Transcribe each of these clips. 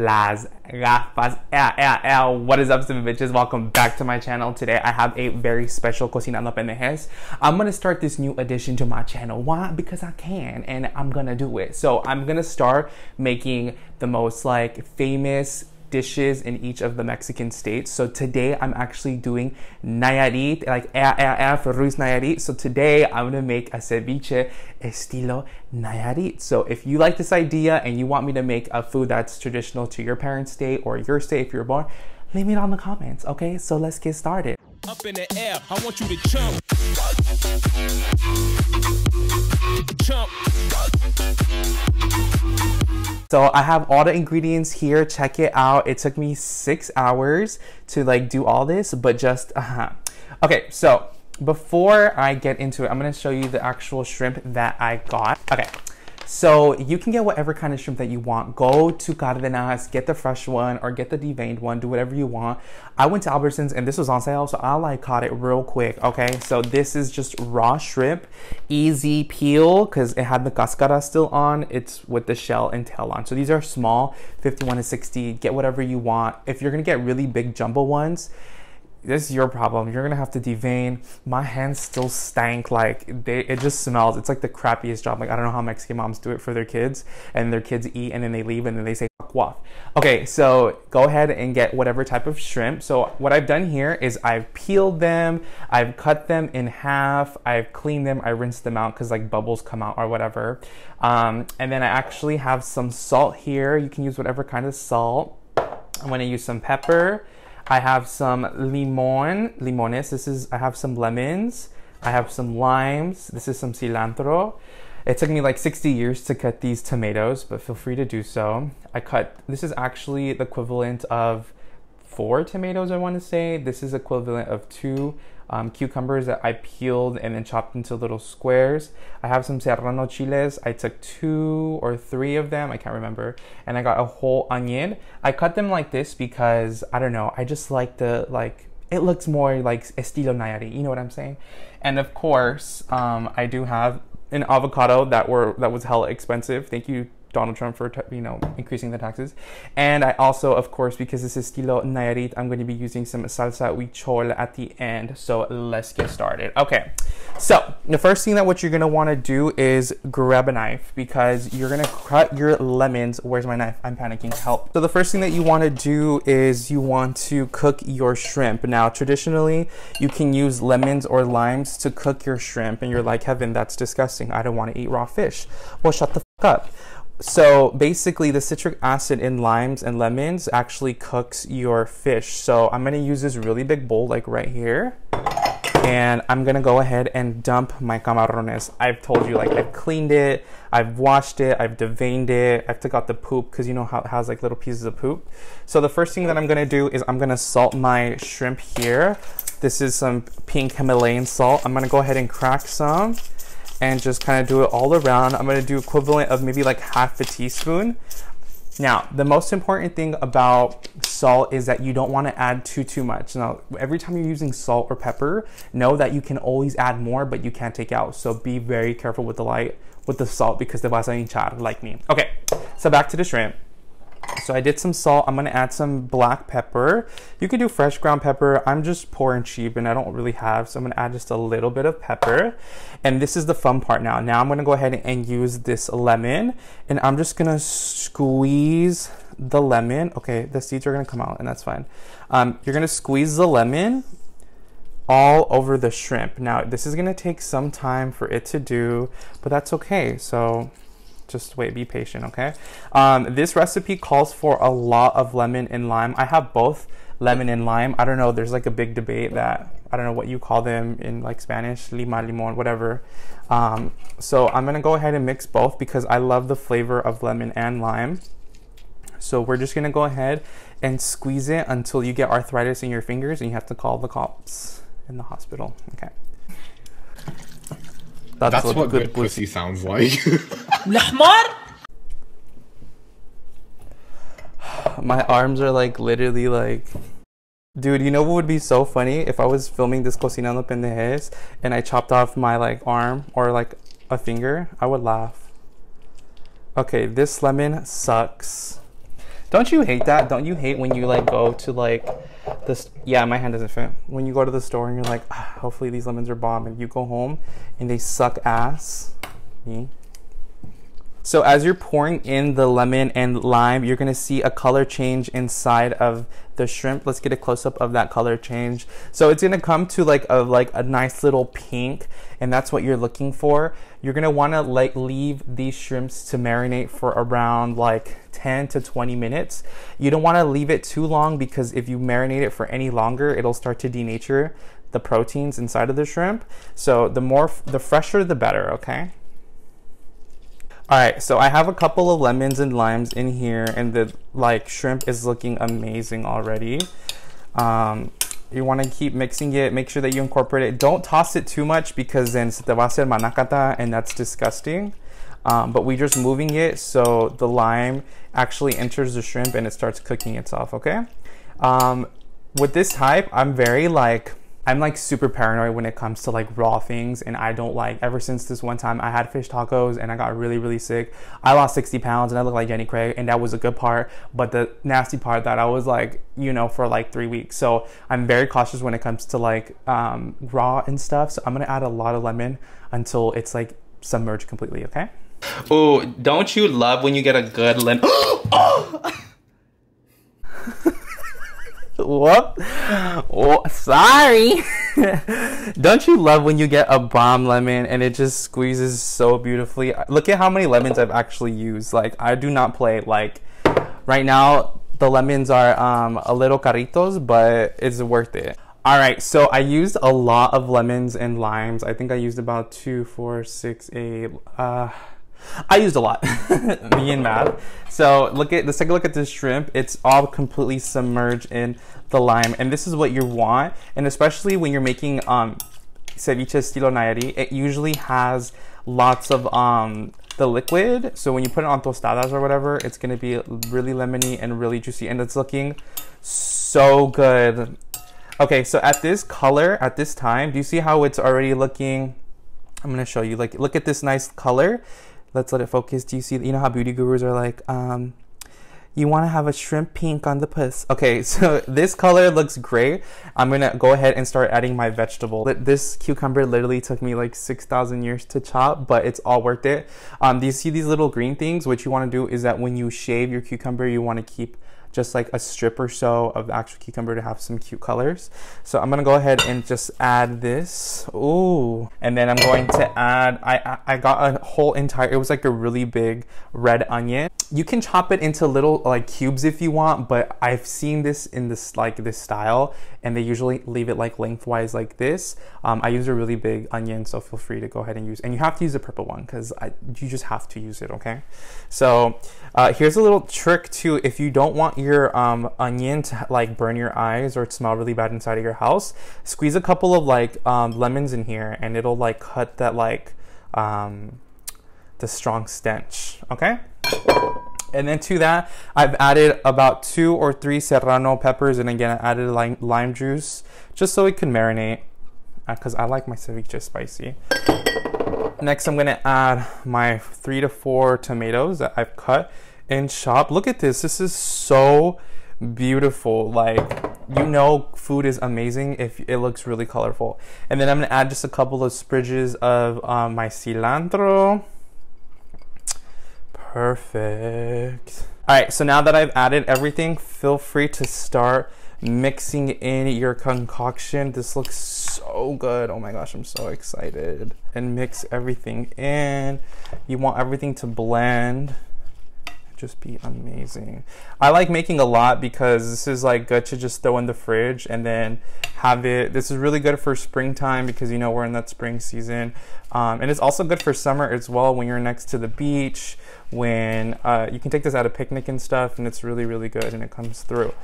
las gafas. What is up, CEVICHES? Welcome back to my channel. Today I have a very special Cocinando Pendejes. I'm gonna start this new addition to my channel. Why? Because I can, and I'm gonna do it. So I'm gonna start making the most like famous dishes in each of the Mexican states. So today I'm actually doing Nayarit, like for Ruiz Nayarit. So today I'm gonna make a ceviche estilo Nayarit. So if you like this idea and you want me to make a food that's traditional to your parents' state or your state if you're born, leave me down in the comments, okay? So let's get started. Up in the air, I want you to jump. Jump. So I have all the ingredients here. Check it out. It took me 6 hours to like do all this, but just okay, so before I get into it, I'm gonna show you the actual shrimp that I got. Okay, so you can get whatever kind of shrimp that you want. Go to Cardenas, get the fresh one or get the deveined one, do whatever you want. I went to Albertsons and this was on sale, so I like caught it real quick, okay? So this is just raw shrimp, easy peel, because it had the cascara still on. It's with the shell and tail on. So these are small, 51 to 60, get whatever you want. If you're gonna get really big jumbo ones, this is your problem. You're gonna have to devein. My hands still stank, like it just smells. It's like the crappiest job. Like I don't know how Mexican moms do it for their kids, and their kids eat and then they leave and then they say fuck off. Okay, so go ahead and get whatever type of shrimp. So what I've done here is I've peeled them, I've cut them in half, I've cleaned them, I rinsed them out because like bubbles come out or whatever. And then I actually have some salt here. You can use whatever kind of salt. I'm gonna use some pepper. I have some limones. I have some lemons. I have some limes. This is some cilantro. It took me like 60 years to cut these tomatoes, but feel free to do so. This is actually the equivalent of 4 tomatoes, I want to say. This is equivalent of 2 cucumbers that I peeled and then chopped into little squares. I have some serrano chiles. I took 2 or 3 of them, I can't remember, and I got a whole onion. I cut them like this because I don't know, I just like the it looks more like estilo Nayarit, you know what I'm saying? And of course I do have an avocado that was hella expensive. Thank you, Donald Trump, for increasing the taxes. And I also, of course, because this is estilo Nayarit, I'm going to be using some salsa huichol at the end. So let's get started. Okay, so the first thing that what you're going to want to do is grab a knife, because you're going to cut your lemons. Where's my knife? I'm panicking, help. So the first thing that you want to do is you want to cook your shrimp. Now traditionally you can use lemons or limes to cook your shrimp, and you're like, Heaven, that's disgusting, I don't want to eat raw fish. Well, shut the fuck up. So basically the citric acid in limes and lemons actually cooks your fish. So I'm gonna use this really big bowl like right here, and I'm gonna go ahead and dump my camarones. I've told you, like, I've cleaned it, I've washed it, I've deveined it, I've took out the poop because you know how it has like little pieces of poop. So the first thing that I'm gonna do is I'm gonna salt my shrimp here. This is some pink Himalayan salt. I'm gonna go ahead and crack some and just kind of do it all around. I'm going to do equivalent of maybe like half a teaspoon. Now, the most important thing about salt is that you don't want to add too much. Now, every time you're using salt or pepper, know that you can always add more, but you can't take out. So be very careful with the salt, because te vas a hinchar like me. Okay, so back to the shrimp. So I did some salt. I'm going to add some black pepper. You can do fresh ground pepper. I'm just poor and cheap and I don't really have, so I'm going to add just a little bit of pepper. And this is the fun part now. Now I'm going to go ahead and use this lemon, and I'm just going to squeeze the lemon. Okay, the seeds are going to come out and that's fine. You're going to squeeze the lemon all over the shrimp. Now this is going to take some time for it to do, but that's okay. So just wait, be patient, okay? This recipe calls for a lot of lemon and lime. I have both lemon and lime. I don't know, there's like a big debate that, I don't know what you call them in like Spanish, lima, limon, whatever. So I'm gonna go ahead and mix both because I love the flavor of lemon and lime. So we're just gonna go ahead and squeeze it until you get arthritis in your fingers and you have to call the cops in the hospital, okay? That's what good pussy sounds like. My arms are like literally like, dude, you know what would be so funny if I was filming this Cocinando Pendejes and I chopped off my like arm or like a finger? I would laugh. Okay, this lemon sucks. Don't you hate that? Don't you hate when you like go to like this? Yeah, my hand doesn't fit. When you go to the store and you're like, ah, hopefully these lemons are bomb, and you go home and they suck ass. Me. So as you're pouring in the lemon and lime, you're gonna see a color change inside of the shrimp. Let's get a close-up of that color change. So it's gonna come to like a nice little pink, and that's what you're looking for. You're gonna wanna like leave these shrimps to marinate for around like 10 to 20 minutes. You don't wanna leave it too long, because if you marinate it for any longer, it'll start to denature the proteins inside of the shrimp. So the fresher, the better, okay? All right, so I have a couple of lemons and limes in here, and the like shrimp is looking amazing already. You want to keep mixing it. Make sure that you incorporate it. Don't toss it too much, because then se te va a hacer manacata, and that's disgusting. But we're just moving it so the lime actually enters the shrimp and it starts cooking itself, okay? With this type, I'm like super paranoid when it comes to like raw things, and I don't like, ever since this one time I had fish tacos and I got really, really sick. I lost 60 pounds and I look like Jenny Craig, and that was a good part, but the nasty part that I was like, you know, for like 3 weeks. So I'm very cautious when it comes to like raw and stuff. So I'm gonna add a lot of lemon until it's like submerged completely, okay? Oh, don't you love when you get a good lemon? Oh! Whoop. Oh, sorry. Don't you love when you get a bomb lemon and it just squeezes so beautifully? Look at how many lemons I've actually used. Like, I do not play. Like, right now the lemons are a little caritos, but it's worth it. All right, so I used a lot of lemons and limes. I think I used about 2, 4, 6, 8. I used a lot. Me and math. So let's take a look at this shrimp. It's all completely submerged in the lime, and this is what you want. And especially when you're making ceviche estilo Nayarit, it usually has lots of the liquid. So when you put it on tostadas or whatever, it's gonna be really lemony and really juicy, and it's looking so good. Okay, so at this color, at this time, do you see how it's already looking? I'm gonna show you. Like, look at this nice color. Let's let it focus. Do you see, you know how beauty gurus are like, you want to have a shrimp pink on the puss. Okay, so this color looks great. I'm gonna go ahead and start adding my vegetable. This cucumber literally took me like 6,000 years to chop, but it's all worth it. Do you see these little green things? What you want to do is that when you shave your cucumber, you want to keep just like a strip or so of the actual cucumber to have some cute colors. So I'm gonna go ahead and just add this. Ooh. And then I'm going to add, I got a whole entire, it was like a really big red onion. You can chop it into little like cubes if you want, but I've seen this in this like this style, and they usually leave it like lengthwise like this. I use a really big onion, so feel free to go ahead and use, and you have to use the purple one because you just have to use it, okay? So here's a little trick too. If you don't want your onion to like burn your eyes or smell really bad inside of your house, squeeze a couple of like lemons in here, and it'll like cut that like the strong stench, okay? And then to that, I've added about 2 or 3 serrano peppers, and again, I added lime juice just so it can marinate, because I like my ceviche spicy. Next, I'm gonna add my 3 to 4 tomatoes that I've cut and chopped. Look at this. This is so beautiful. Like, you know, food is amazing if it looks really colorful. And then I'm gonna add just a couple of sprigs of my cilantro. Perfect. All right, so now that I've added everything, feel free to start mixing in your concoction. This looks so good. Oh my gosh, I'm so excited. And mix everything in. You want everything to blend. Just be amazing. I like making a lot because this is like good to just throw in the fridge and then have it. This is really good for springtime because, you know, we're in that spring season. And it's also good for summer as well when you're next to the beach, when you can take this out of picnic and stuff, and it's really, really good and it comes through.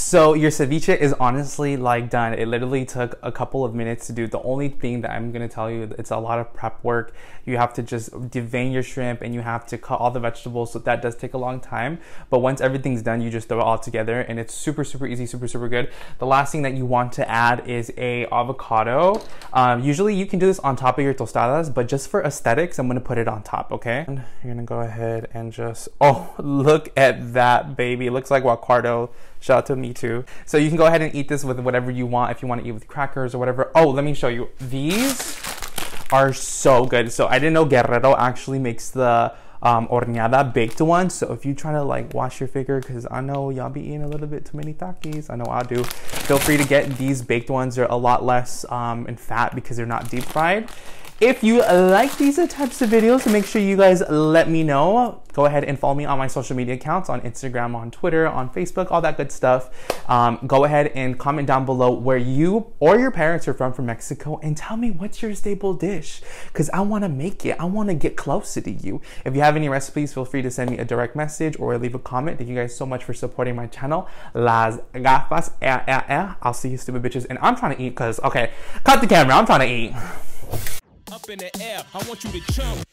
So your ceviche is honestly like done. It literally took a couple of minutes to do. The only thing that I'm gonna tell you, it's a lot of prep work. You have to just devein your shrimp and you have to cut all the vegetables, so that does take a long time. But once everything's done, you just throw it all together and it's super, super easy, super, super good. The last thing that you want to add is a avocado. Usually you can do this on top of your tostadas, but just for aesthetics, I'm gonna put it on top, okay? And you're gonna go ahead and just, oh, look at that, baby. It looks like Guacardo. Shout out to me too. So you can go ahead and eat this with whatever you want. If you want to eat with crackers or whatever. Oh, let me show you. These are so good. So I didn't know Guerrero actually makes the horneada baked one. So if you try to like wash your finger, because I know y'all be eating a little bit too many takis, I know I do, feel free to get these baked ones. They're a lot less in fat because they're not deep fried. If you like these types of videos, make sure you guys let me know. Go ahead and follow me on my social media accounts, on Instagram, on Twitter, on Facebook, all that good stuff. Go ahead and comment down below where you or your parents are from Mexico, and tell me what's your staple dish, because I want to make it. I want to get closer to you. If you have any recipes, feel free to send me a direct message or leave a comment. Thank you guys so much for supporting my channel. Las gafas, I'll see you stupid bitches. And I'm trying to eat because, okay, cut the camera. I'm trying to eat. Up in the air, I want you to jump.